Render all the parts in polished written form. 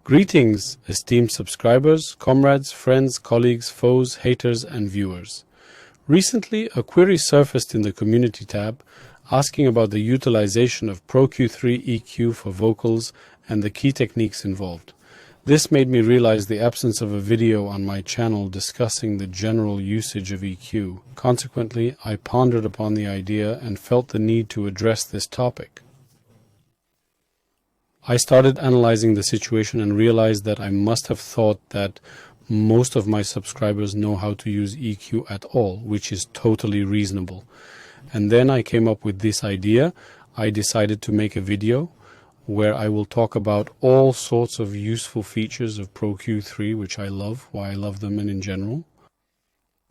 Greetings, esteemed subscribers, comrades, friends, colleagues, foes, haters, and viewers. Recently, a query surfaced in the community tab asking about the utilization of PRO-Q3 EQ for vocals and the key techniques involved. This made me realize the absence of a video on my channel discussing the general usage of EQ. Consequently, I pondered upon the idea and felt the need to address this topic. I started analyzing the situation and realized that I must have thought that most of my subscribers know how to use EQ at all, which is totally reasonable. And then I came up with this idea. I decided to make a video where I will talk about all sorts of useful features of PRO-Q3, which I love, why I love them and in general.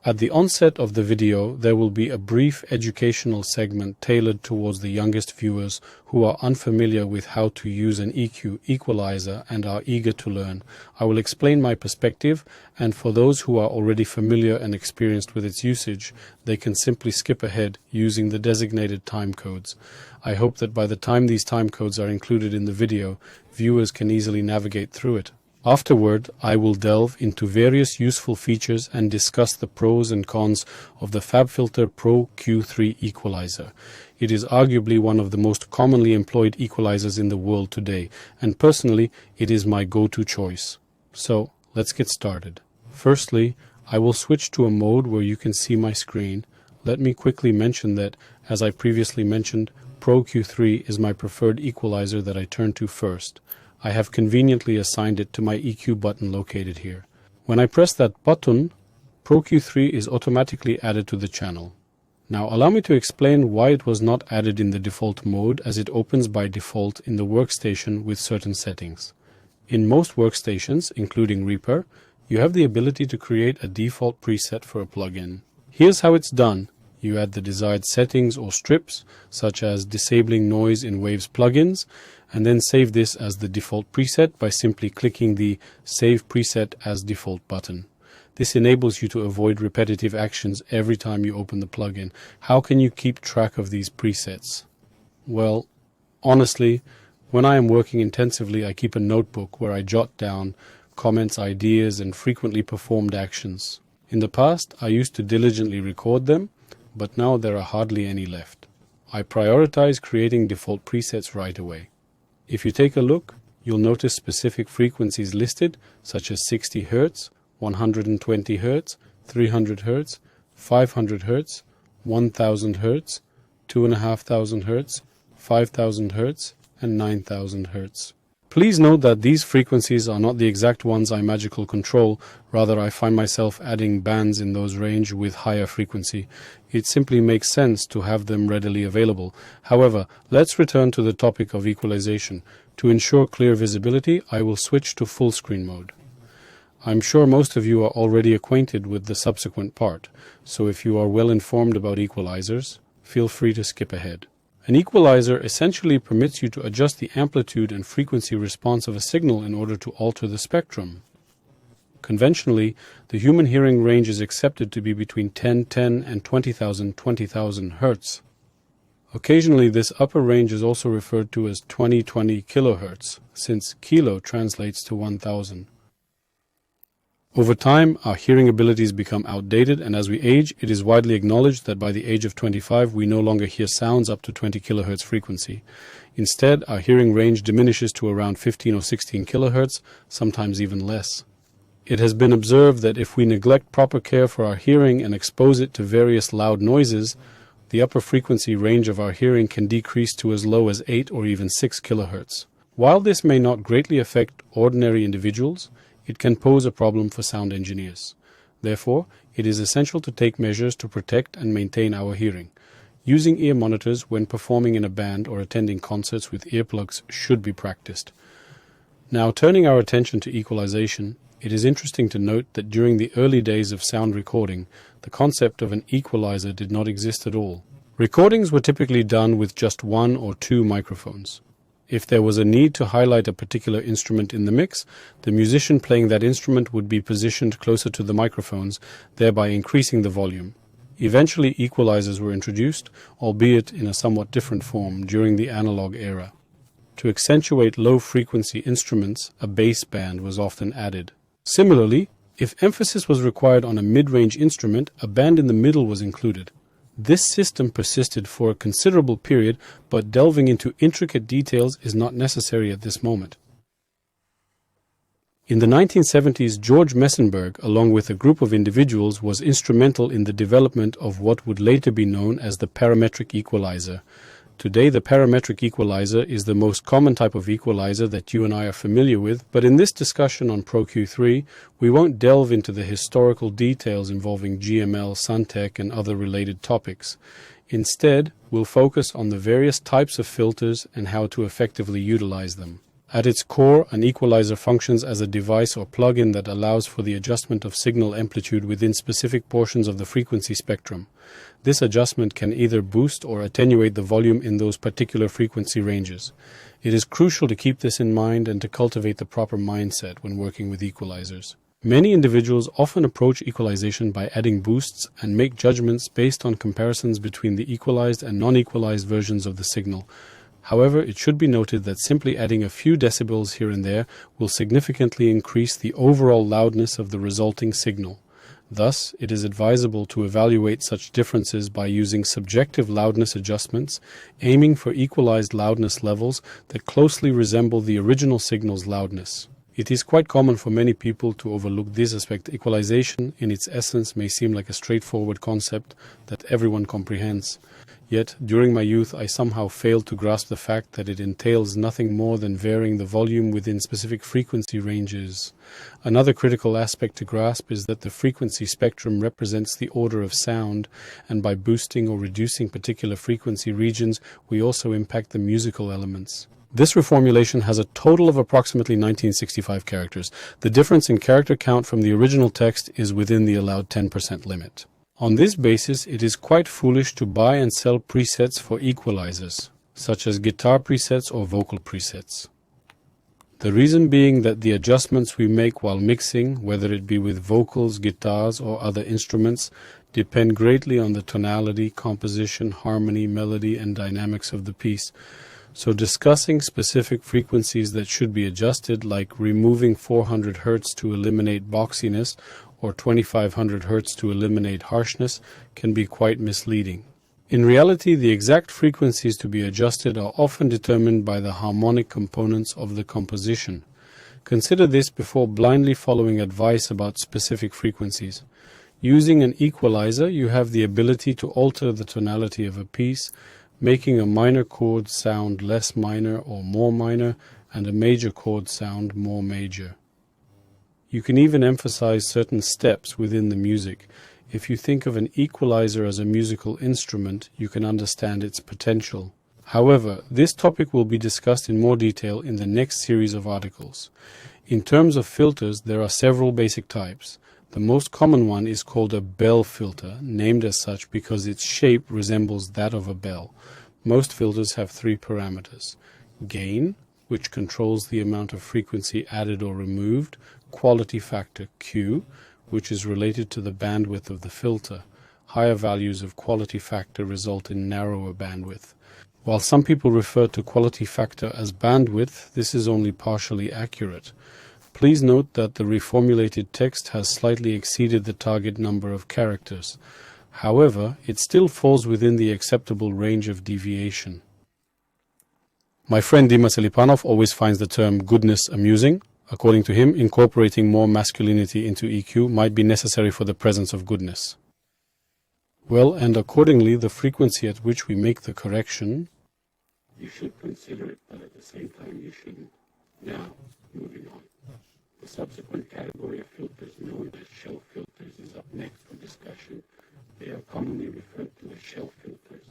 At the onset of the video, there will be a brief educational segment tailored towards the youngest viewers who are unfamiliar with how to use an EQ equalizer and are eager to learn. I will explain my perspective, and for those who are already familiar and experienced with its usage, they can simply skip ahead using the designated time codes. I hope that by the time these time codes are included in the video, viewers can easily navigate through it. Afterward, I will delve into various useful features and discuss the pros and cons of the Fabfilter PRO-Q3 equalizer. It is arguably one of the most commonly employed equalizers in the world today, and personally, it is my go-to choice. So, let's get started. Firstly, I will switch to a mode where you can see my screen. Let me quickly mention that, as I previously mentioned, PRO-Q3 is my preferred equalizer that I turn to first. I have conveniently assigned it to my EQ button located here. When I press that button, PRO-Q3 is automatically added to the channel. Now allow me to explain why it was not added in the default mode, as it opens by default in the workstation with certain settings. In most workstations, including Reaper, you have the ability to create a default preset for a plugin. Here's how it's done. You add the desired settings or strips, such as disabling noise in Waves plugins, and then save this as the default preset by simply clicking the Save Preset as Default button. This enables you to avoid repetitive actions every time you open the plugin. How can you keep track of these presets? Well, honestly, when I am working intensively, I keep a notebook where I jot down comments, ideas, and frequently performed actions. In the past, I used to diligently record them, but now there are hardly any left. I prioritize creating default presets right away. If you take a look, you'll notice specific frequencies listed, such as 60 Hz, 120 Hz, 300 Hz, 500 Hz, 1000 Hz, 2500 Hz, 5000 Hz, and 9000 Hz. Please note that these frequencies are not the exact ones I magically control, rather I find myself adding bands in those range with higher frequency. It simply makes sense to have them readily available. However, let's return to the topic of equalization. To ensure clear visibility, I will switch to full screen mode. I'm sure most of you are already acquainted with the subsequent part, so if you are well informed about equalizers, feel free to skip ahead. An equalizer essentially permits you to adjust the amplitude and frequency response of a signal in order to alter the spectrum. Conventionally, the human hearing range is accepted to be between 1010 and 20,000 Hz. Occasionally, this upper range is also referred to as 2020 kHz, since kilo translates to 1000. Over time, our hearing abilities become outdated, and as we age, it is widely acknowledged that by the age of 25, we no longer hear sounds up to 20 kHz frequency. Instead, our hearing range diminishes to around 15 or 16 kHz, sometimes even less. It has been observed that if we neglect proper care for our hearing and expose it to various loud noises, the upper frequency range of our hearing can decrease to as low as 8 or even 6 kHz. While this may not greatly affect ordinary individuals, it can pose a problem for sound engineers. Therefore, it is essential to take measures to protect and maintain our hearing. Using ear monitors when performing in a band or attending concerts with earplugs should be practiced. Now, turning our attention to equalization, it is interesting to note that during the early days of sound recording, the concept of an equalizer did not exist at all. Recordings were typically done with just one or two microphones. If there was a need to highlight a particular instrument in the mix, the musician playing that instrument would be positioned closer to the microphones, thereby increasing the volume. Eventually, equalizers were introduced, albeit in a somewhat different form, during the analog era. To accentuate low-frequency instruments, a bass band was often added. Similarly, if emphasis was required on a mid-range instrument, a band in the middle was included. This system persisted for a considerable period, but delving into intricate details is not necessary at this moment. In the 1970s, George Messenberg, along with a group of individuals, was instrumental in the development of what would later be known as the parametric equalizer. Today, the parametric equalizer is the most common type of equalizer that you and I are familiar with, but in this discussion on PRO-Q3, we won't delve into the historical details involving GML, Suntech, and other related topics. Instead, we'll focus on the various types of filters and how to effectively utilize them. At its core, an equalizer functions as a device or plug-in that allows for the adjustment of signal amplitude within specific portions of the frequency spectrum. This adjustment can either boost or attenuate the volume in those particular frequency ranges. It is crucial to keep this in mind and to cultivate the proper mindset when working with equalizers. Many individuals often approach equalization by adding boosts and make judgments based on comparisons between the equalized and non-equalized versions of the signal. However, it should be noted that simply adding a few decibels here and there will significantly increase the overall loudness of the resulting signal. Thus, it is advisable to evaluate such differences by using subjective loudness adjustments, aiming for equalized loudness levels that closely resemble the original signal's loudness. It is quite common for many people to overlook this aspect. Equalization, in its essence, may seem like a straightforward concept that everyone comprehends. Yet, during my youth, I somehow failed to grasp the fact that it entails nothing more than varying the volume within specific frequency ranges. Another critical aspect to grasp is that the frequency spectrum represents the order of sound, and by boosting or reducing particular frequency regions, we also impact the musical elements. This reformulation has a total of approximately 1965 characters. The difference in character count from the original text is within the allowed 10% limit. On this basis, it is quite foolish to buy and sell presets for equalizers, such as guitar presets or vocal presets. The reason being that the adjustments we make while mixing, whether it be with vocals, guitars, or other instruments, depend greatly on the tonality, composition, harmony, melody, and dynamics of the piece. So discussing specific frequencies that should be adjusted, like removing 400 Hz to eliminate boxiness or 2500 Hz to eliminate harshness, can be quite misleading. In reality, the exact frequencies to be adjusted are often determined by the harmonic components of the composition. Consider this before blindly following advice about specific frequencies. Using an equalizer, you have the ability to alter the tonality of a piece, making a minor chord sound less minor or more minor, and a major chord sound more major. You can even emphasize certain steps within the music. If you think of an equalizer as a musical instrument, you can understand its potential. However, this topic will be discussed in more detail in the next series of articles. In terms of filters, there are several basic types. The most common one is called a bell filter, named as such because its shape resembles that of a bell. Most filters have three parameters: gain, which controls the amount of frequency added or removed; quality factor Q, which is related to the bandwidth of the filter. Higher values of quality factor result in narrower bandwidth. While some people refer to quality factor as bandwidth, this is only partially accurate. Please note that the reformulated text has slightly exceeded the target number of characters. However, it still falls within the acceptable range of deviation. My friend Dima Selipanov always finds the term goodness amusing. According to him, incorporating more masculinity into EQ might be necessary for the presence of goodness. Well, and accordingly, the frequency at which we make the correction, you should consider it, but at the same time you shouldn't. Now, moving on. The subsequent category of filters, known as shelf filters, is up next for discussion. They are commonly referred to as shelf filters.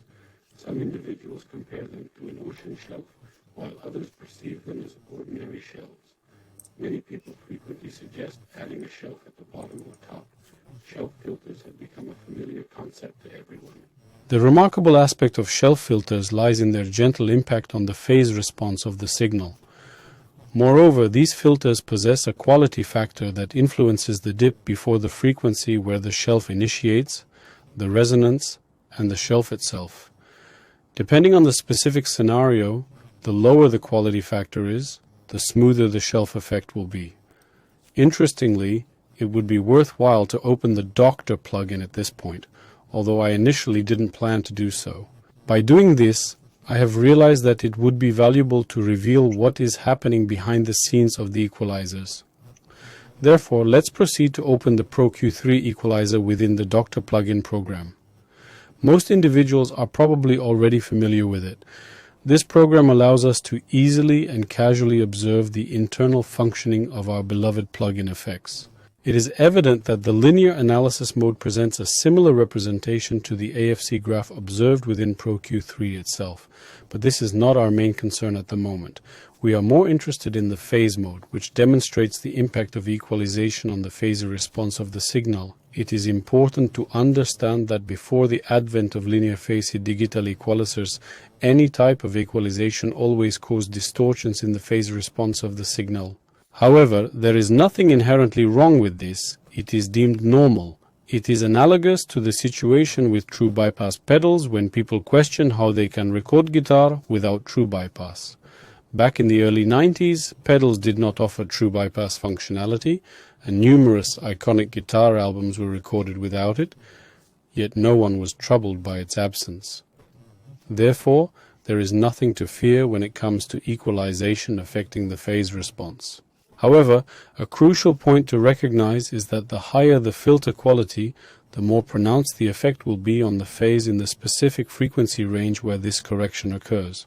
Some individuals compare them to an ocean shelf, while others perceive them as ordinary shelves. Many people frequently suggest adding a shelf at the bottom or top. Shelf filters have become a familiar concept to everyone. The remarkable aspect of shelf filters lies in their gentle impact on the phase response of the signal. Moreover, these filters possess a quality factor that influences the dip before the frequency where the shelf initiates, the resonance, and the shelf itself. Depending on the specific scenario, The lower the quality factor is, the smoother the shelf effect will be. Interestingly, it would be worthwhile to open the Doctor plugin at this point, although I initially didn't plan to do so. By doing this, I have realized that it would be valuable to reveal what is happening behind the scenes of the equalizers. Therefore, let's proceed to open the PRO-Q3 equalizer within the Doctor plugin program. Most individuals are probably already familiar with it. This program allows us to easily and casually observe the internal functioning of our beloved plugin effects. It is evident that the linear analysis mode presents a similar representation to the AFC graph observed within PRO-Q3 itself, but this is not our main concern at the moment. We are more interested in the phase mode, which demonstrates the impact of equalization on the phasor response of the signal. It is important to understand that before the advent of linear phase digital equalizers, any type of equalization always caused distortions in the phase response of the signal. However, there is nothing inherently wrong with this. It is deemed normal. It is analogous to the situation with true bypass pedals when people question how they can record guitar without true bypass. Back in the early 90s, pedals did not offer true bypass functionality, and numerous iconic guitar albums were recorded without it, yet no one was troubled by its absence. Therefore, there is nothing to fear when it comes to equalization affecting the phase response. However, a crucial point to recognize is that the higher the filter quality, the more pronounced the effect will be on the phase in the specific frequency range where this correction occurs.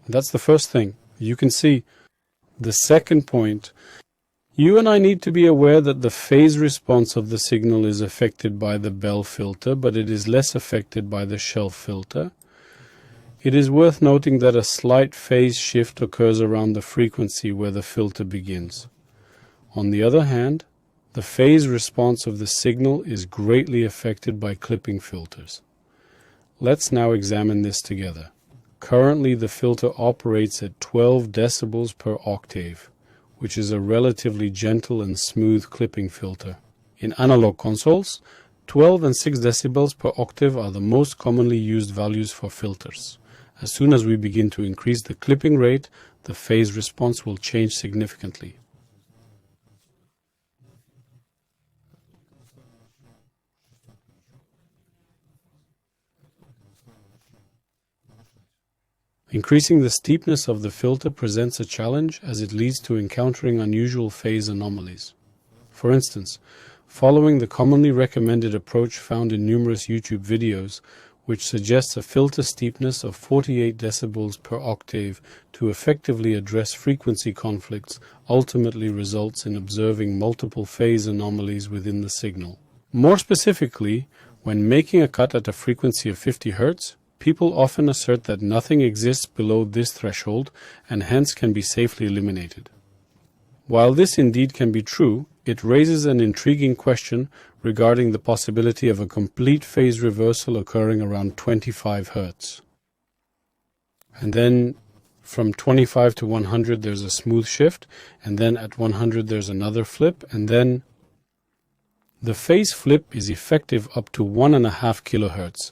That's the first thing. You can see. The second point, you and I need to be aware that the phase response of the signal is affected by the bell filter, but it is less affected by the shelf filter. It is worth noting that a slight phase shift occurs around the frequency where the filter begins. On the other hand, the phase response of the signal is greatly affected by clipping filters. Let's now examine this together. Currently, the filter operates at 12 decibels per octave, which is a relatively gentle and smooth clipping filter. In analog consoles, 12 and 6 decibels per octave are the most commonly used values for filters. As soon as we begin to increase the clipping rate, the phase response will change significantly. Increasing the steepness of the filter presents a challenge as it leads to encountering unusual phase anomalies. For instance, following the commonly recommended approach found in numerous YouTube videos, which suggests a filter steepness of 48 decibels per octave to effectively address frequency conflicts, ultimately results in observing multiple phase anomalies within the signal. More specifically, when making a cut at a frequency of 50 Hz, people often assert that nothing exists below this threshold and hence can be safely eliminated. While this indeed can be true, it raises an intriguing question regarding the possibility of a complete phase reversal occurring around 25 Hz. And then from 25 to 100 there's a smooth shift, and then at 100 there's another flip, and then the phase flip is effective up to 1.5 kHz,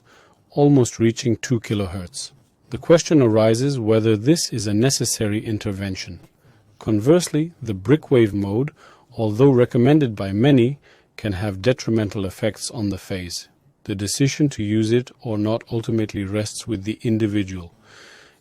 almost reaching 2 kHz. The question arises whether this is a necessary intervention. Conversely, the brickwave mode, although recommended by many, can have detrimental effects on the phase. The decision to use it or not ultimately rests with the individual.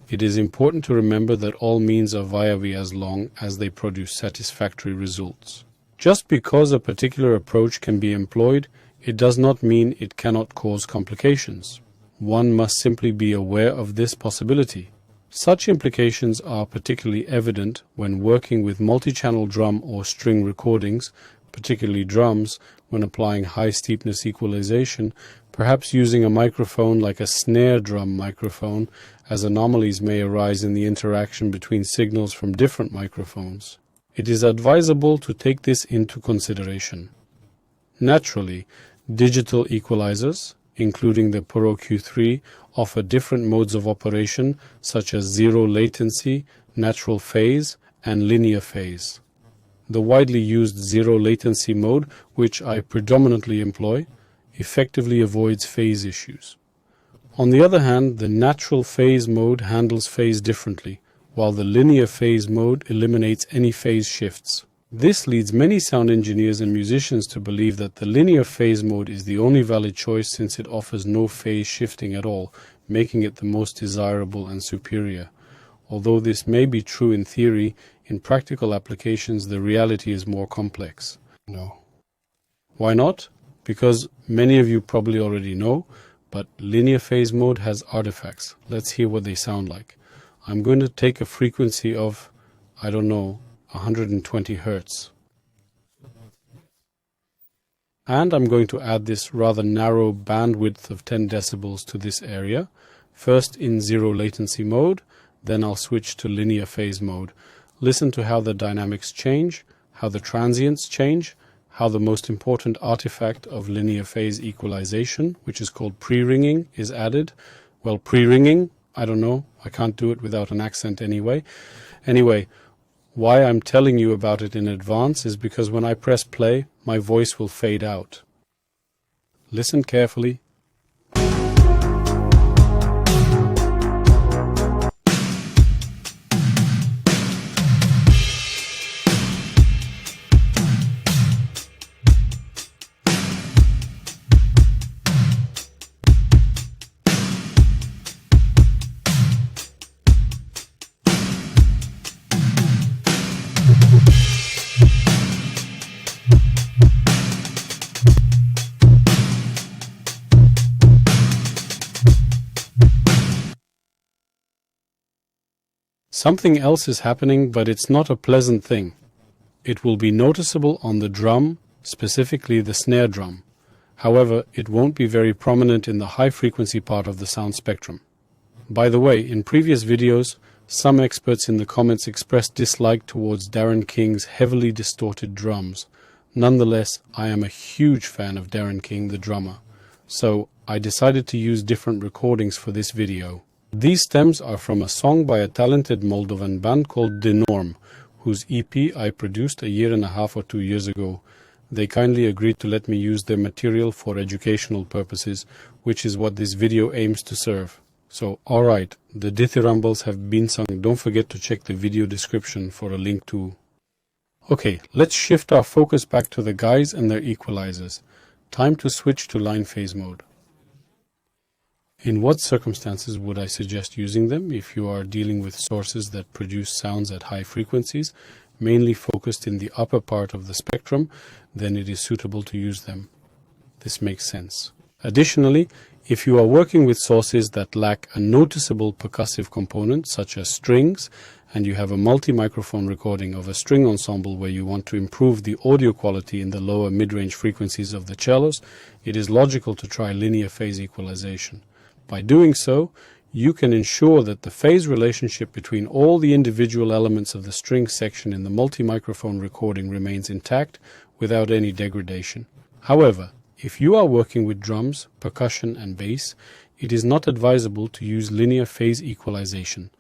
It is important to remember that all means are viable as long as they produce satisfactory results. Just because a particular approach can be employed, it does not mean it cannot cause complications. One must simply be aware of this possibility. Such implications are particularly evident when working with multi-channel drum or string recordings, particularly drums, when applying high steepness equalization, perhaps using a microphone like a snare drum microphone, as anomalies may arise in the interaction between signals from different microphones. It is advisable to take this into consideration. Naturally, digital equalizers, including the PRO-Q3, offer different modes of operation such as zero latency, natural phase, and linear phase. The widely used zero latency mode, which I predominantly employ, effectively avoids phase issues. On the other hand, the natural phase mode handles phase differently, while the linear phase mode eliminates any phase shifts. This leads many sound engineers and musicians to believe that the linear phase mode is the only valid choice since it offers no phase shifting at all, making it the most desirable and superior. Although this may be true in theory, in practical applications the reality is more complex. No. Why not? Because many of you probably already know, but linear phase mode has artifacts. Let's hear what they sound like. I'm going to take a frequency of, 120 Hertz. And I'm going to add this rather narrow bandwidth of 10 decibels to this area, first in zero latency mode, then I'll switch to linear phase mode. Listen to how the dynamics change, how the transients change, how the most important artifact of linear phase equalization, which is called pre-ringing, is added. Well, pre-ringing, I can't do it without an accent anyway. Anyway, why I'm telling you about it in advance is because when I press play, my voice will fade out. Listen carefully. Something else is happening, but it's not a pleasant thing. It will be noticeable on the drum, specifically the snare drum. However, it won't be very prominent in the high-frequency part of the sound spectrum. By the way, in previous videos, some experts in the comments expressed dislike towards Darren King's heavily distorted drums. Nonetheless, I am a huge fan of Darren King, the drummer. So, I decided to use different recordings for this video. These stems are from a song by a talented Moldovan band called De Norm, whose EP I produced 1.5 or 2 years ago. They kindly agreed to let me use their material for educational purposes, which is what this video aims to serve. So, alright, the dithyrambles have been sung. Don't forget to check the video description for a link to. Okay, let's shift our focus back to the guys and their equalizers. Time to switch to line phase mode. In what circumstances would I suggest using them? If you are dealing with sources that produce sounds at high frequencies, mainly focused in the upper part of the spectrum, then it is suitable to use them. This makes sense. Additionally, if you are working with sources that lack a noticeable percussive component, such as strings, and you have a multi-microphone recording of a string ensemble where you want to improve the audio quality in the lower mid-range frequencies of the cellos, it is logical to try linear phase equalization. By doing so, you can ensure that the phase relationship between all the individual elements of the string section in the multi-microphone recording remains intact without any degradation. However, if you are working with drums, percussion and bass, it is not advisable to use linear phase equalization.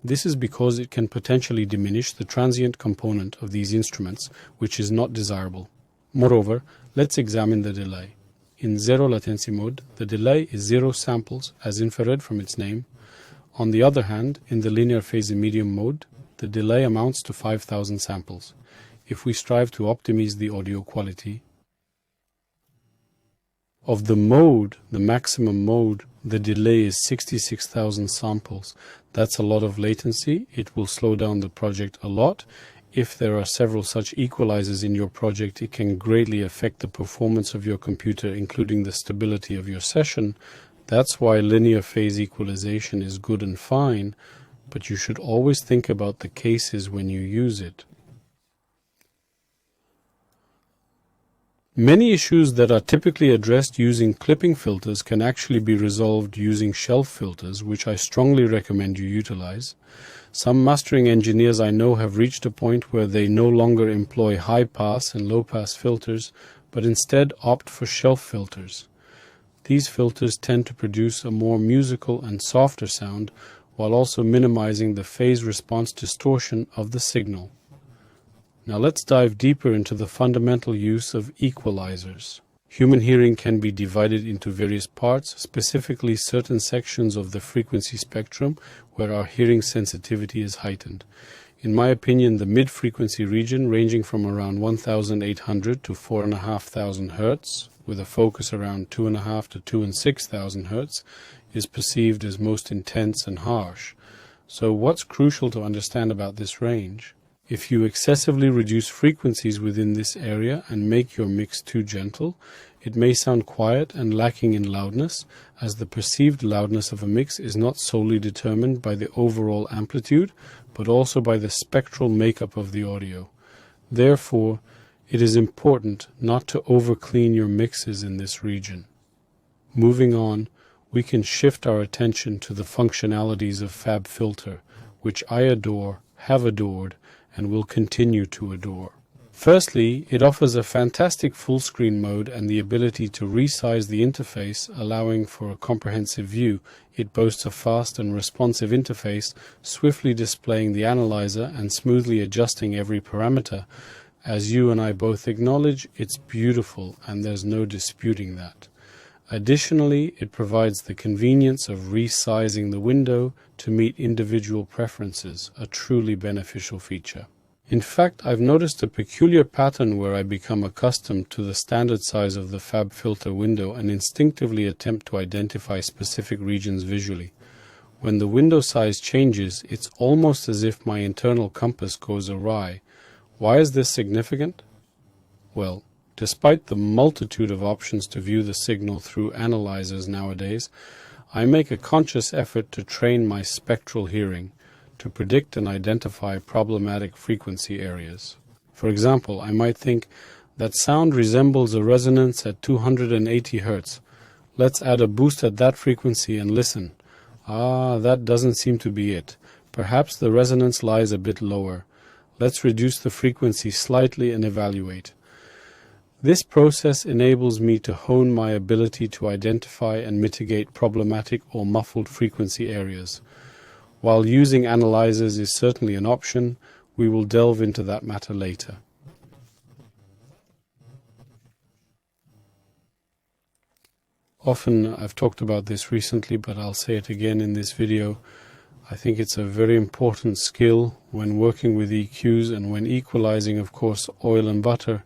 This is because it can potentially diminish the transient component of these instruments, which is not desirable. Moreover, let's examine the delay. In zero latency mode, the delay is 0 samples, as infrared from its name. On the other hand, in the linear phase medium mode, the delay amounts to 5,000 samples. If we strive to optimize the audio quality of the mode, the maximum mode, the delay is 66,000 samples. That's a lot of latency. It will slow down the project a lot. If there are several such equalizers in your project, it can greatly affect the performance of your computer, including the stability of your session. That's why linear phase equalization is good and fine, but you should always think about the cases when you use it. Many issues that are typically addressed using clipping filters can actually be resolved using shelf filters, which I strongly recommend you utilize. Some mastering engineers I know have reached a point where they no longer employ high-pass and low-pass filters, but instead opt for shelf filters. These filters tend to produce a more musical and softer sound, while also minimizing the phase response distortion of the signal. Now let's dive deeper into the fundamental use of equalizers. Human hearing can be divided into various parts, specifically certain sections of the frequency spectrum where our hearing sensitivity is heightened. In my opinion, the mid-frequency region, ranging from around 1,800 to 4,500 Hz, with a focus around 2,500 to 2,600 Hz, is perceived as most intense and harsh. So what's crucial to understand about this range? If you excessively reduce frequencies within this area and make your mix too gentle, it may sound quiet and lacking in loudness, as the perceived loudness of a mix is not solely determined by the overall amplitude, but also by the spectral makeup of the audio. Therefore, it is important not to overclean your mixes in this region. Moving on, we can shift our attention to the functionalities of Fabfilter, which I adore, have adored, and will continue to adore. Firstly, it offers a fantastic full screen mode and the ability to resize the interface, allowing for a comprehensive view. It boasts a fast and responsive interface, swiftly displaying the analyzer and smoothly adjusting every parameter. As you and I both acknowledge, it's beautiful and there's no disputing that. Additionally, it provides the convenience of resizing the window to meet individual preferences, a truly beneficial feature. In fact, I've noticed a peculiar pattern where I become accustomed to the standard size of the Fabfilter window and instinctively attempt to identify specific regions visually. When the window size changes, it's almost as if my internal compass goes awry. Why is this significant? Well, despite the multitude of options to view the signal through analyzers nowadays, I make a conscious effort to train my spectral hearing to predict and identify problematic frequency areas. For example, I might think that sound resembles a resonance at 280 Hz. Let's add a boost at that frequency and listen. That doesn't seem to be it. Perhaps the resonance lies a bit lower. Let's reduce the frequency slightly and evaluate. This process enables me to hone my ability to identify and mitigate problematic or muffled frequency areas. While using analyzers is certainly an option, we will delve into that matter later. Often, I've talked about this recently, but I'll say it again in this video. I think it's a very important skill when working with EQs and when equalizing, of course, oil and butter,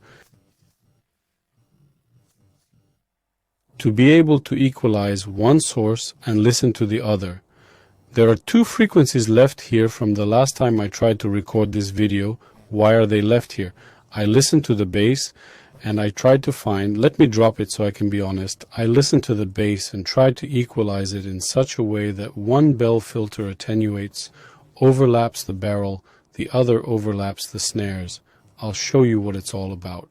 to be able to equalize one source and listen to the other. There are two frequencies left here from the last time I tried to record this video. Why are they left here? I listened to the bass and I tried to find, let me drop it so I can be honest, I listened to the bass and tried to equalize it in such a way that one bell filter attenuates, overlaps the barrel, the other overlaps the snares. I'll show you what it's all about.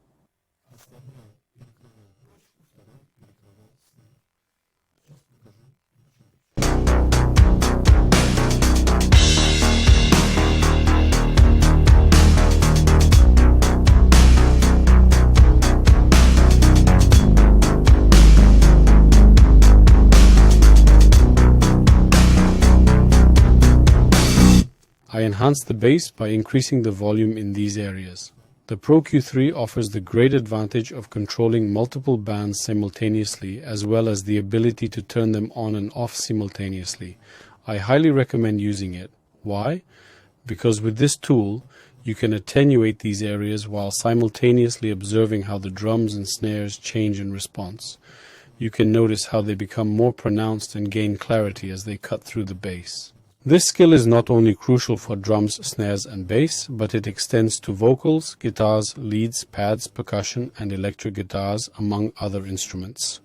I enhance the bass by increasing the volume in these areas. The PRO-Q3 offers the great advantage of controlling multiple bands simultaneously, as well as the ability to turn them on and off simultaneously. I highly recommend using it. Why? Because with this tool, you can attenuate these areas while simultaneously observing how the drums and snares change in response. You can notice how they become more pronounced and gain clarity as they cut through the bass. This skill is not only crucial for drums, snares and bass, but it extends to vocals, guitars, leads, pads, percussion and electric guitars, among other instruments.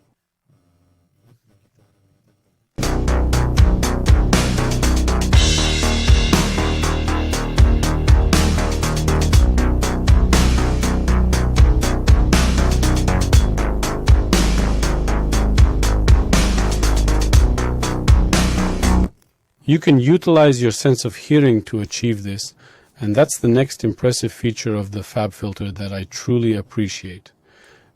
You can utilize your sense of hearing to achieve this, and that's the next impressive feature of the Fabfilter that I truly appreciate.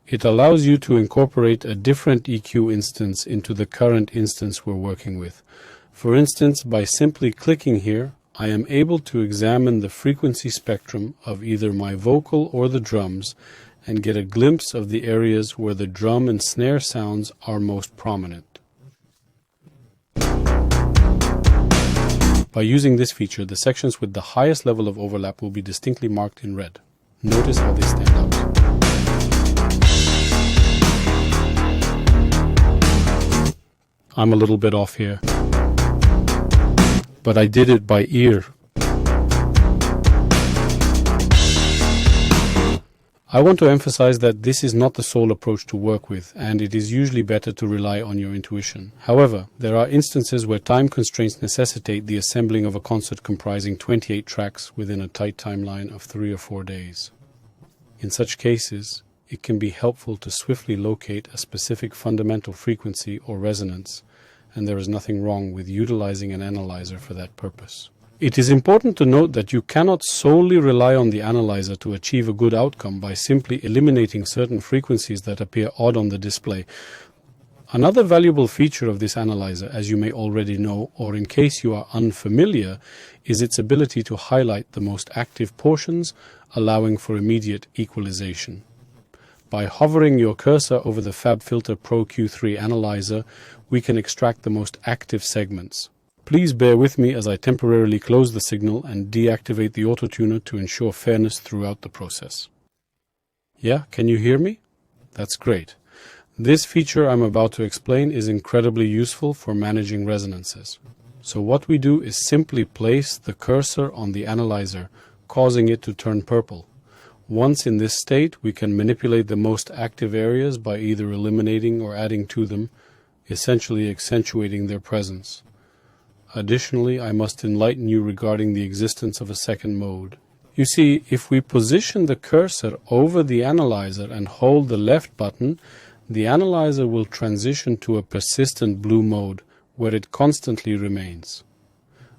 It allows you to incorporate a different EQ instance into the current instance we're working with. For instance, by simply clicking here, I am able to examine the frequency spectrum of either my vocal or the drums and get a glimpse of the areas where the drum and snare sounds are most prominent. By using this feature, the sections with the highest level of overlap will be distinctly marked in red. Notice how they stand out. I'm a little bit off here, but I did it by ear. I want to emphasize that this is not the sole approach to work with, and it is usually better to rely on your intuition. However, there are instances where time constraints necessitate the assembling of a concert comprising 28 tracks within a tight timeline of 3 or 4 days. In such cases, it can be helpful to swiftly locate a specific fundamental frequency or resonance, and there is nothing wrong with utilizing an analyzer for that purpose. It is important to note that you cannot solely rely on the analyzer to achieve a good outcome by simply eliminating certain frequencies that appear odd on the display. Another valuable feature of this analyzer, as you may already know, or in case you are unfamiliar, is its ability to highlight the most active portions, allowing for immediate equalization. By hovering your cursor over the Fabfilter PRO-Q3 analyzer, we can extract the most active segments. Please bear with me as I temporarily close the signal and deactivate the autotuner to ensure fairness throughout the process. Yeah, can you hear me? That's great. This feature I'm about to explain is incredibly useful for managing resonances. So what we do is simply place the cursor on the analyzer, causing it to turn purple. Once in this state, we can manipulate the most active areas by either eliminating or adding to them, essentially accentuating their presence. Additionally, I must enlighten you regarding the existence of a second mode. You see, if we position the cursor over the analyzer and hold the left button, the analyzer will transition to a persistent blue mode, where it constantly remains.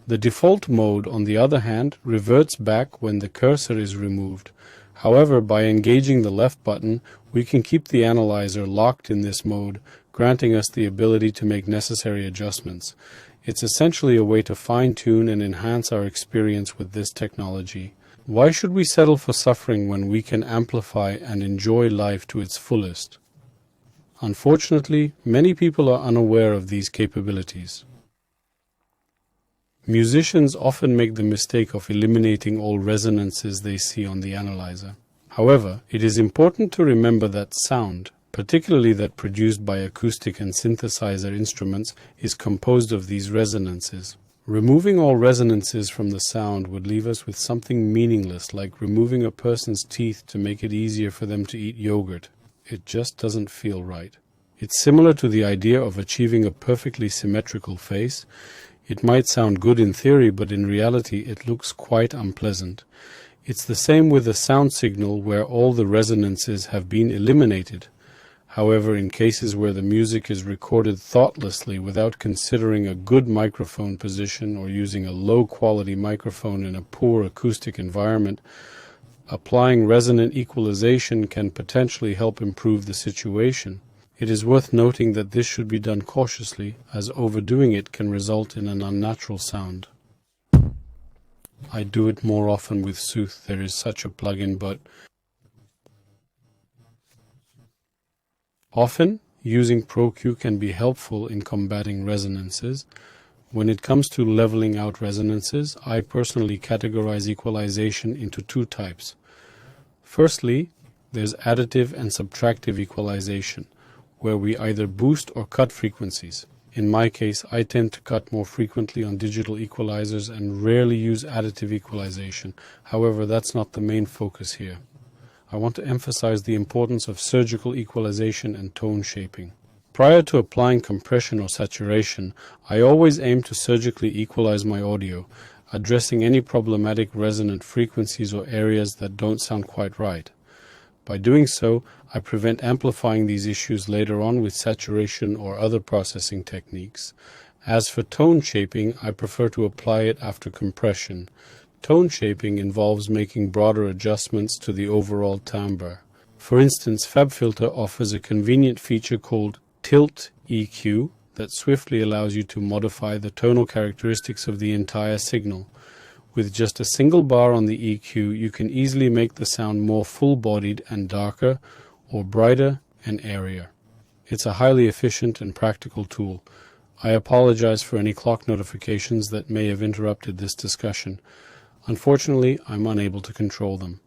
The default mode, on the other hand, reverts back when the cursor is removed. However, by engaging the left button, we can keep the analyzer locked in this mode, granting us the ability to make necessary adjustments. It's essentially a way to fine-tune and enhance our experience with this technology. Why should we settle for suffering when we can amplify and enjoy life to its fullest? Unfortunately, many people are unaware of these capabilities. Musicians often make the mistake of eliminating all resonances they see on the analyzer. However, it is important to remember that sound, particularly that produced by acoustic and synthesizer instruments, is composed of these resonances. Removing all resonances from the sound would leave us with something meaningless, like removing a person's teeth to make it easier for them to eat yogurt. It just doesn't feel right. It's similar to the idea of achieving a perfectly symmetrical face. It might sound good in theory, but in reality it looks quite unpleasant. It's the same with a sound signal where all the resonances have been eliminated. However, in cases where the music is recorded thoughtlessly without considering a good microphone position or using a low-quality microphone in a poor acoustic environment, applying resonant equalization can potentially help improve the situation. It is worth noting that this should be done cautiously, as overdoing it can result in an unnatural sound. I do it more often with Sooth. There is such a plugin, but often, using PRO-Q can be helpful in combating resonances. When it comes to leveling out resonances, I personally categorize equalization into two types. Firstly, there's additive and subtractive equalization, where we either boost or cut frequencies. In my case, I tend to cut more frequently on digital equalizers and rarely use additive equalization. However, that's not the main focus here. I want to emphasize the importance of surgical equalization and tone shaping. Prior to applying compression or saturation, I always aim to surgically equalize my audio, addressing any problematic resonant frequencies or areas that don't sound quite right. By doing so, I prevent amplifying these issues later on with saturation or other processing techniques. As for tone shaping, I prefer to apply it after compression. Tone shaping involves making broader adjustments to the overall timbre. For instance, Fabfilter offers a convenient feature called Tilt EQ that swiftly allows you to modify the tonal characteristics of the entire signal. With just a single bar on the EQ, you can easily make the sound more full-bodied and darker, or brighter and airier. It's a highly efficient and practical tool. I apologize for any clock notifications that may have interrupted this discussion. Unfortunately, I'm unable to control them.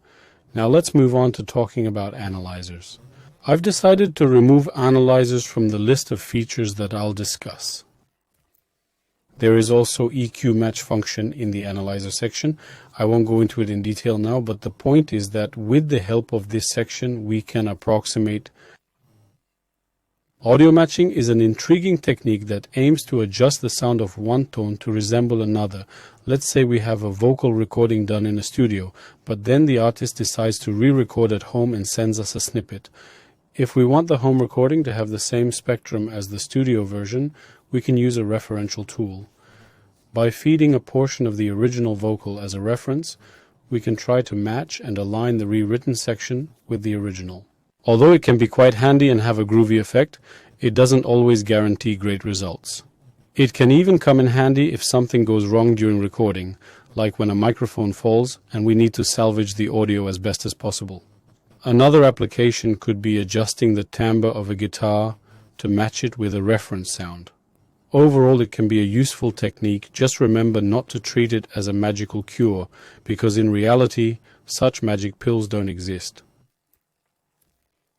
Now let's move on to talking about analyzers. I've decided to remove analyzers from the list of features that I'll discuss. There is also EQ match function in the analyzer section. I won't go into it in detail now, but the point is that with the help of this section, we can approximate. Audio matching is an intriguing technique that aims to adjust the sound of one tone to resemble another. Let's say we have a vocal recording done in a studio, but then the artist decides to re-record at home and sends us a snippet. If we want the home recording to have the same spectrum as the studio version, we can use a referential tool. By feeding a portion of the original vocal as a reference, we can try to match and align the rewritten section with the original. Although it can be quite handy and have a groovy effect, it doesn't always guarantee great results. It can even come in handy if something goes wrong during recording, like when a microphone falls and we need to salvage the audio as best as possible. Another application could be adjusting the timbre of a guitar to match it with a reference sound. Overall, it can be a useful technique. Just remember not to treat it as a magical cure, because in reality, such magic pills don't exist.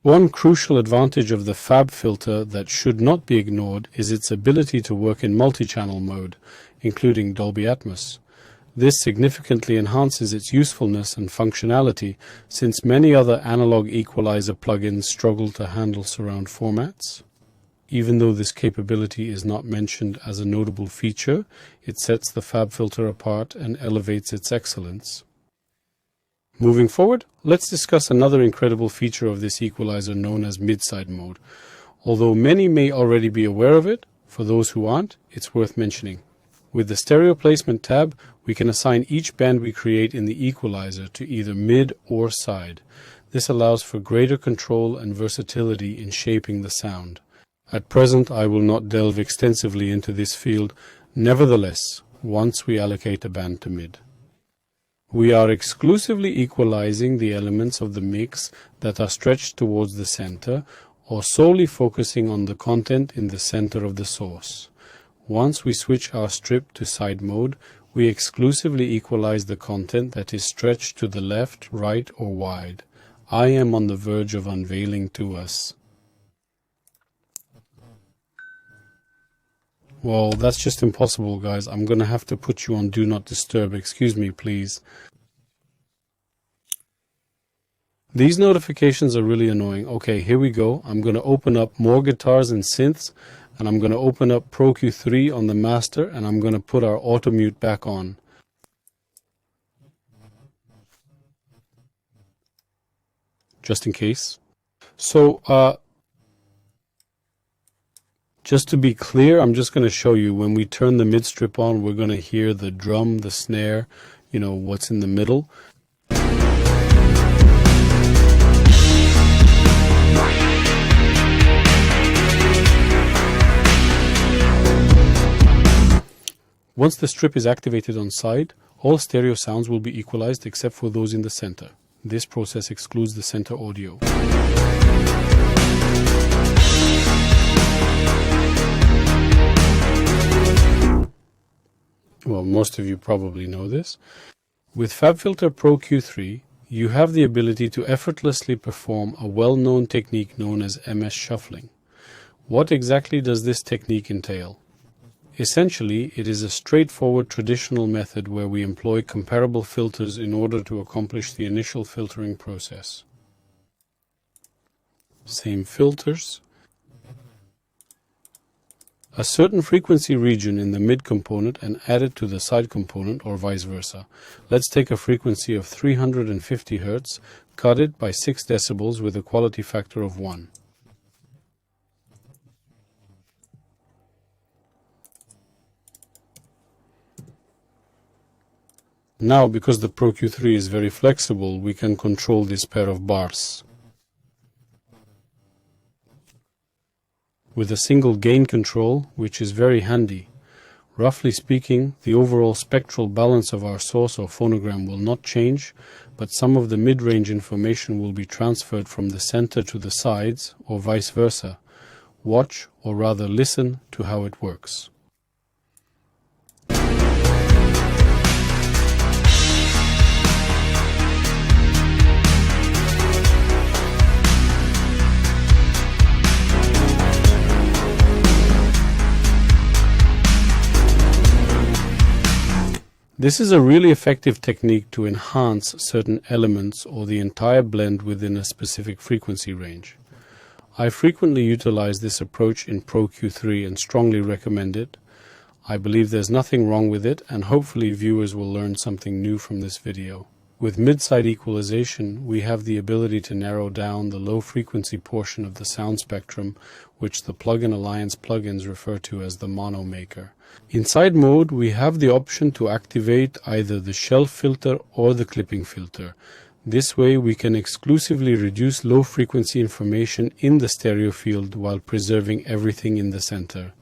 One crucial advantage of the Fabfilter that should not be ignored is its ability to work in multi-channel mode, including Dolby Atmos. This significantly enhances its usefulness and functionality, since many other analog equalizer plugins struggle to handle surround formats. Even though this capability is not mentioned as a notable feature, it sets the Fabfilter apart and elevates its excellence. Moving forward, let's discuss another incredible feature of this equalizer known as mid-side mode. Although many may already be aware of it, for those who aren't, it's worth mentioning. With the stereo placement tab, we can assign each band we create in the equalizer to either mid or side. This allows for greater control and versatility in shaping the sound. At present, I will not delve extensively into this field. Nevertheless, once we allocate a band to mid, we are exclusively equalizing the elements of the mix that are stretched towards the center, or solely focusing on the content in the center of the source. Once we switch our strip to side mode, we exclusively equalize the content that is stretched to the left, right, or wide. I am on the verge of unveiling to us. Well, that's just impossible, guys. I'm going to have to put you on Do Not Disturb. Excuse me, please. These notifications are really annoying. Okay, here we go. I'm going to open up more guitars and synths, and I'm going to open up PRO-Q3 on the master, and I'm going to put our auto mute back on. Just in case. So, just to be clear, I'm just going to show you when we turn the mid strip on, we're going to hear the drum, the snare, what's in the middle. Once the strip is activated on side, all stereo sounds will be equalized except for those in the center. This process excludes the center audio. Well, most of you probably know this. With Fabfilter PRO-Q3, you have the ability to effortlessly perform a well-known technique known as MS shuffling. What exactly does this technique entail? Essentially, it is a straightforward traditional method where we employ comparable filters in order to accomplish the initial filtering process. Same filters. A certain frequency region in the mid component and add it to the side component, or vice versa. Let's take a frequency of 350 Hz, cut it by 6 decibels with a quality factor of 1. Now, because the PRO-Q3 is very flexible, we can control this pair of bars. With a single gain control, which is very handy. Roughly speaking, the overall spectral balance of our source or phonogram will not change, but some of the mid-range information will be transferred from the center to the sides, or vice versa. Watch, or rather listen, to how it works. This is a really effective technique to enhance certain elements or the entire blend within a specific frequency range. I frequently utilize this approach in PRO-Q3 and strongly recommend it. I believe there's nothing wrong with it, and hopefully viewers will learn something new from this video. With mid-side equalization, we have the ability to narrow down the low-frequency portion of the sound spectrum, which the Plugin Alliance plugins refer to as the mono maker. In side mode, we have the option to activate either the shelf filter or the clipping filter. This way, we can exclusively reduce low-frequency information in the stereo field while preserving everything in the center.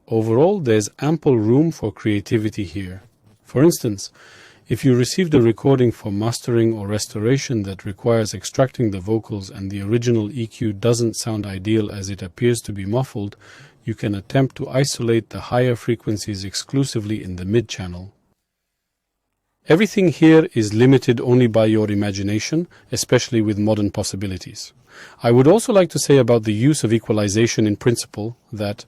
Overall, there's ample room for creativity here. For instance, if you received a recording for mastering or restoration that requires extracting the vocals and the original EQ doesn't sound ideal as it appears to be muffled, you can attempt to isolate the higher frequencies exclusively in the mid-channel. Everything here is limited only by your imagination, especially with modern possibilities. I would also like to say about the use of equalization in principle that,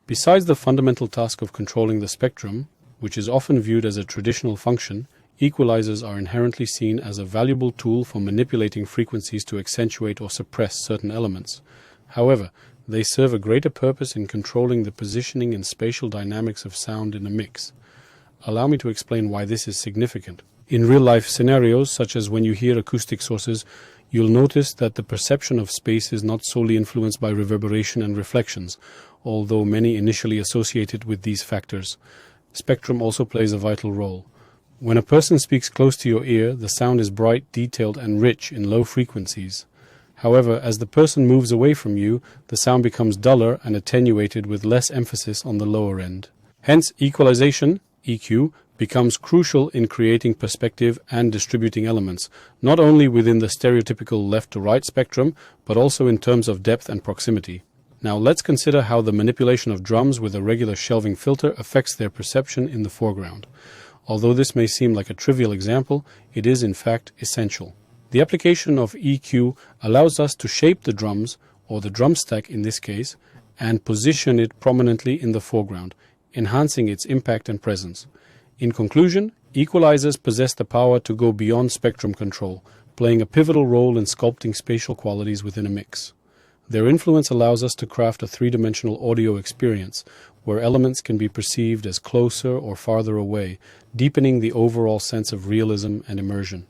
besides the fundamental task of controlling the spectrum, which is often viewed as a traditional function, equalizers are inherently seen as a valuable tool for manipulating frequencies to accentuate or suppress certain elements. However, they serve a greater purpose in controlling the positioning and spatial dynamics of sound in a mix. Allow me to explain why this is significant. In real-life scenarios, such as when you hear acoustic sources, you'll notice that the perception of space is not solely influenced by reverberation and reflections, although many initially associate it with these factors. Spectrum also plays a vital role. When a person speaks close to your ear, the sound is bright, detailed, and rich in low frequencies. However, as the person moves away from you, the sound becomes duller and attenuated with less emphasis on the lower end. Hence, equalization, EQ, becomes crucial in creating perspective and distributing elements, not only within the stereotypical left to right spectrum, but also in terms of depth and proximity. Now let's consider how the manipulation of drums with a regular shelving filter affects their perception in the foreground. Although this may seem like a trivial example, it is in fact essential. The application of EQ allows us to shape the drums, or the drum stack in this case, and position it prominently in the foreground, enhancing its impact and presence. In conclusion, equalizers possess the power to go beyond spectrum control, playing a pivotal role in sculpting spatial qualities within a mix. Their influence allows us to craft a three-dimensional audio experience, where elements can be perceived as closer or farther away, deepening the overall sense of realism and immersion.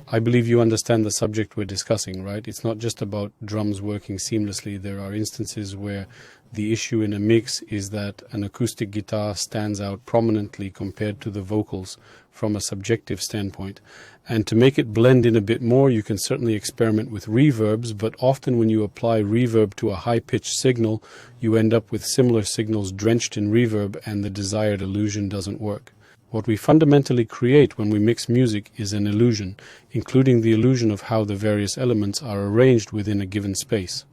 I believe you understand the subject we're discussing, right? It's not just about drums working seamlessly. There are instances where the issue in a mix is that an acoustic guitar stands out prominently compared to the vocals from a subjective standpoint. And to make it blend in a bit more, you can certainly experiment with reverbs, but often when you apply reverb to a high-pitched signal, you end up with similar signals drenched in reverb and the desired illusion doesn't work. What we fundamentally create when we mix music is an illusion, including the illusion of how the various elements are arranged within a given space.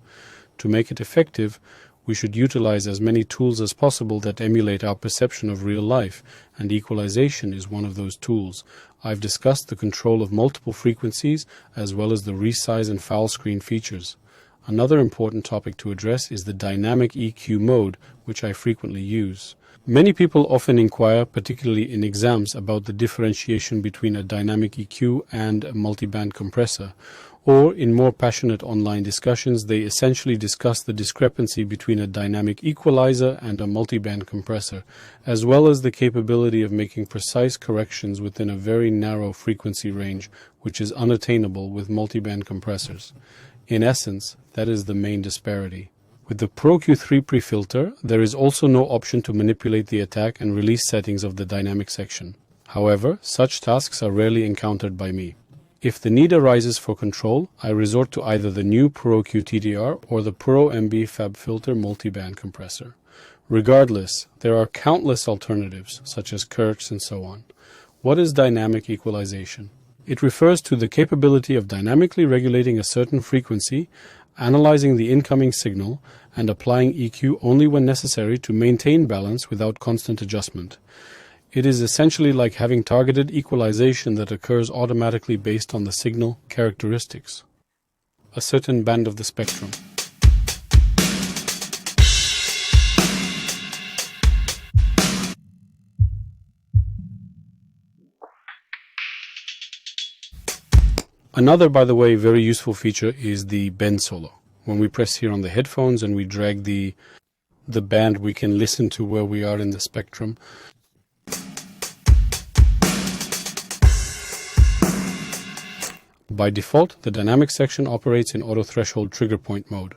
To make it effective, we should utilize as many tools as possible that emulate our perception of real life, and equalization is one of those tools. I've discussed the control of multiple frequencies as well as the resize and foul screen features. Another important topic to address is the dynamic EQ mode, which I frequently use. Many people often inquire, particularly in exams, about the differentiation between a dynamic EQ and a multiband compressor, Or, in more passionate online discussions, they essentially discuss the discrepancy between a dynamic equalizer and a multiband compressor, as well as the capability of making precise corrections within a very narrow frequency range, which is unattainable with multiband compressors. In essence, that is the main disparity. With the PRO-Q3 pre-filter, there is also no option to manipulate the attack and release settings of the dynamic section. However, such tasks are rarely encountered by me. If the need arises for control, I resort to either the new PRO-Q3 or the PRO-MB Fabfilter multiband compressor. Regardless, there are countless alternatives, such as Kurtz and so on. What is dynamic equalization? It refers to the capability of dynamically regulating a certain frequency, analyzing the incoming signal, and applying EQ only when necessary to maintain balance without constant adjustment. It is essentially like having targeted equalization that occurs automatically based on the signal characteristics, a certain band of the spectrum. Another, by the way, very useful feature is the bend solo. When we press here on the headphones and we drag the band, we can listen to where we are in the spectrum. By default, the dynamic section operates in auto-threshold trigger point mode.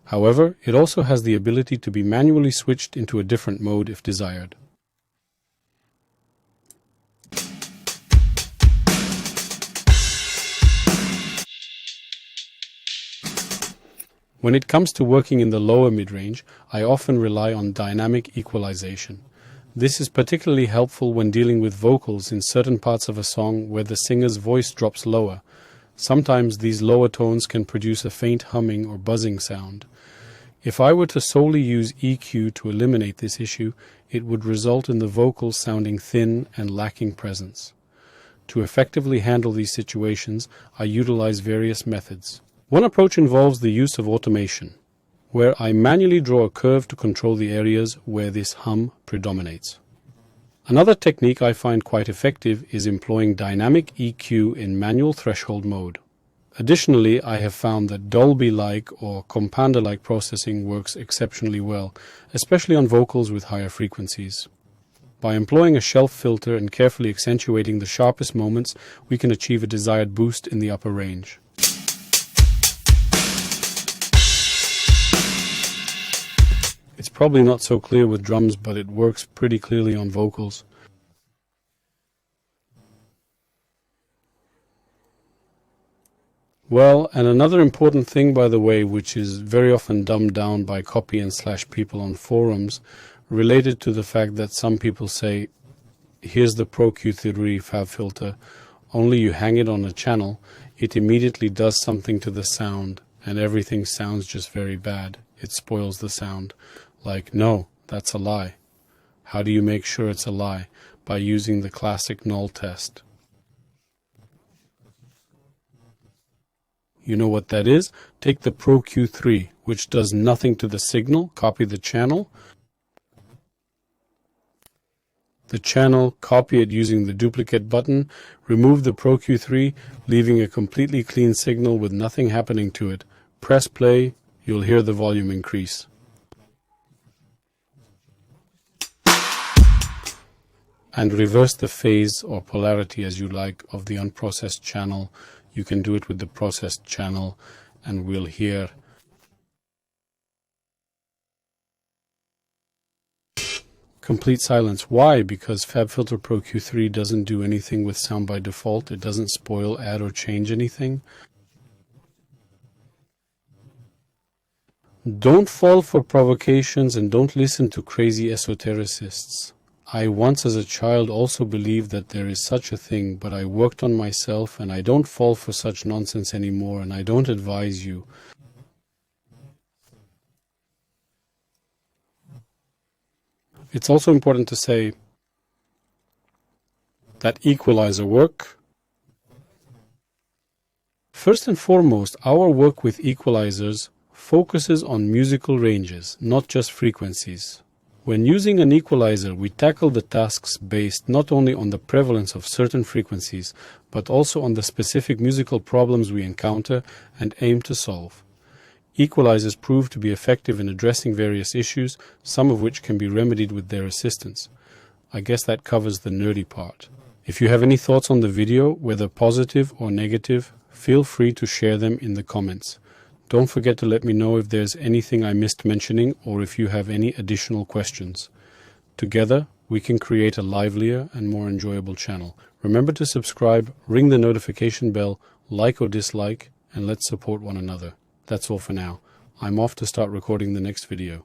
However, it also has the ability to be manually switched into a different mode if desired. When it comes to working in the lower mid-range, I often rely on dynamic equalization. This is particularly helpful when dealing with vocals in certain parts of a song where the singer's voice drops lower. Sometimes these lower tones can produce a faint humming or buzzing sound. If I were to solely use EQ to eliminate this issue, it would result in the vocals sounding thin and lacking presence. To effectively handle these situations, I utilize various methods. One approach involves the use of automation, where I manually draw a curve to control the areas where this hum predominates. Another technique I find quite effective is employing dynamic EQ in manual threshold mode. Additionally, I have found that Dolby-like or compounder-like processing works exceptionally well, especially on vocals with higher frequencies. By employing a shelf filter and carefully accentuating the sharpest moments, we can achieve a desired boost in the upper range. It's probably not so clear with drums, but it works pretty clearly on vocals. Well, and another important thing, by the way, which is very often dumbed down by copy and slash people on forums, related to the fact that some people say, here's the PRO-Q3 Fabfilter, only you hang it on a channel, it immediately does something to the sound, and everything sounds just very bad. It spoils the sound. Like, no, that's a lie. How do you make sure it's a lie? By using the classic null test. You know what that is? Take the PRO-Q3, which does nothing to the signal, copy the channel, copy it using the duplicate button, remove the PRO-Q3, leaving a completely clean signal with nothing happening to it. Press play, you'll hear the volume increase. And reverse the phase or polarity as you like of the unprocessed channel. You can do it with the processed channel, and we'll hear complete silence. Why? Because Fabfilter PRO-Q3 doesn't do anything with sound by default. It doesn't spoil, add, or change anything. Don't fall for provocations and don't listen to crazy esotericists. I once as a child also believed that there is such a thing, but I worked on myself and I don't fall for such nonsense anymore, and I don't advise you. It's also important to say that equalizer work. First and foremost, our work with equalizers focuses on musical ranges, not just frequencies. When using an equalizer, we tackle the tasks based not only on the prevalence of certain frequencies, but also on the specific musical problems we encounter and aim to solve. Equalizers prove to be effective in addressing various issues, some of which can be remedied with their assistance. I guess that covers the nerdy part. If you have any thoughts on the video, whether positive or negative, feel free to share them in the comments. Don't forget to let me know if there's anything I missed mentioning or if you have any additional questions. Together, we can create a livelier and more enjoyable channel. Remember to subscribe, ring the notification bell, like or dislike, and let's support one another. That's all for now. I'm off to start recording the next video.